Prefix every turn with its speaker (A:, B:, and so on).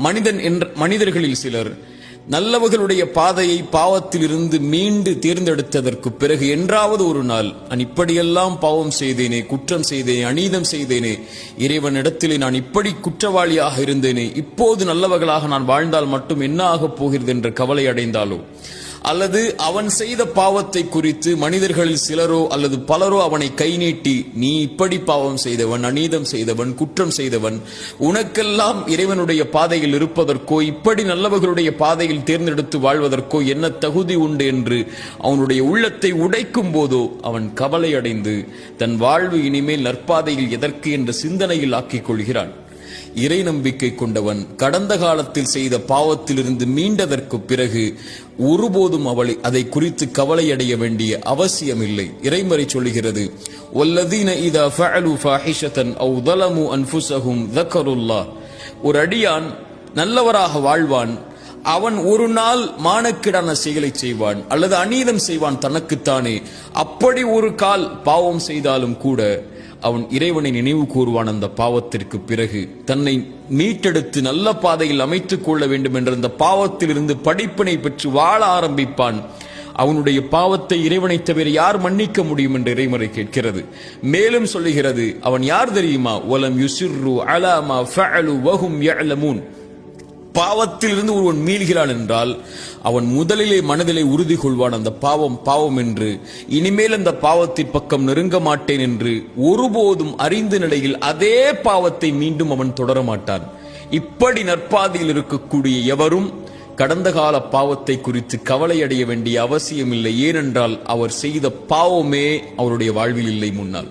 A: மனிதர்களில் சிலர் நல்லவர்களுடைய பாதையை பாவத்தில் இருந்து மீண்டு தேர்ந்தெடுத்ததற்கு பிறகு என்றாவது ஒரு நாள் நான் இப்படியெல்லாம் பாவம் செய்தேனே, குற்றம் செய்தேனே, அநீதம் செய்தேனே, இறைவனிடத்திலே நான் இப்படி குற்றவாளியாக இருந்தேனே, இப்போது நல்லவர்களாக நான் வாழ்ந்தால் மட்டும் என்ன ஆகப் போகிறது என்ற கவலை அடைந்தாலோ, அல்லது அவன் செய்த பாவத்தை குறித்து மனிதர்களில் சிலரோ அல்லது பலரோ அவனை கை நீட்டி நீ இப்படி பாவம் செய்தவன், அநீதம் செய்தவன், குற்றம் செய்தவன், உனக்கெல்லாம் இறைவனுடைய பாதையில் இருப்பதற்கோ இப்படி நல்லவர்களுடைய பாதையில் தேர்ந்தெடுத்து வாழ்வதற்கோ என்ன தகுதி உண்டு என்று அவனுடைய உள்ளத்தை உடைக்கும் போதோ அவன் கவலை அடைந்து தன் வாழ்வு இனிமேல் நற்பாதையில் எதற்கு என்ற சிந்தனையில் ஆக்கிக் கொள்கிறான். இறை நம்பிக்கை கொண்டவன் கடந்த காலத்தில் செய்த பாவத்திலிருந்து மீண்டதற்கு பிறகு ஒருபோதும் அதை குறித்து கவலையடைய வேண்டிய அவசியமில்லை. இறைமறை சொல்லுகிறது, வல்லதீன இதா ஃபஅலு ஃபாஹிஷதன் அவ் ஸலமு அன்ஃபுஸஹும் ذكرுல்லாஹ். ஒரு அடியான் நல்லவராக வாழ்வான், அவன் ஒரு நாள் மானக்கேடான செயலை செய்வான் அல்லது அநீதம் செய்வான் தனக்குத்தானே. அப்படி ஒரு கால் பாவம் செய்தாலும் கூட அவன் இறைவனை நினைவு கூறுவான். அந்த பாவத்திற்கு பிறகு தன்னை மீட்டெடுத்து நல்ல பாதையில் அமைத்துக் கொள்ள வேண்டும் என்ற அந்த பாவத்தில் இருந்து படிப்பினை பெற்று வாழ ஆரம்பிப்பான். அவனுடைய பாவத்தை இறைவனை தவிர யார் மன்னிக்க முடியும் என்று இறைமறை கேட்கிறது. மேலும் சொல்லுகிறது, அவன் யார் தெரியுமா? வலம் யுசிர்ரு அலா மா ஃபஅலு வஹும் யஅலமூன். பாவத்தில் இருந்து ஒருவன் மீள்கிறான் என்றால் அவன் முதலிலே மனதிலே உறுதி கொள்வான், அந்த பாவம் பாவம் என்று, இனிமேல் அந்த பாவத்தின் பக்கம் நெருங்க மாட்டேன் என்று. ஒருபோதும் அறிந்த நிலையில் அதே பாவத்தை மீண்டும் அவன் தொடர மாட்டான். இப்படி நற்பாதையில் இருக்கக்கூடிய எவரும் கடந்த கால பாவத்தை குறித்து கவலையடைய வேண்டிய அவசியமில்லை. ஏனென்றால் அவர் செய்த பாவமே அவருடைய வாழ்வில் இல்லை முன்னால்.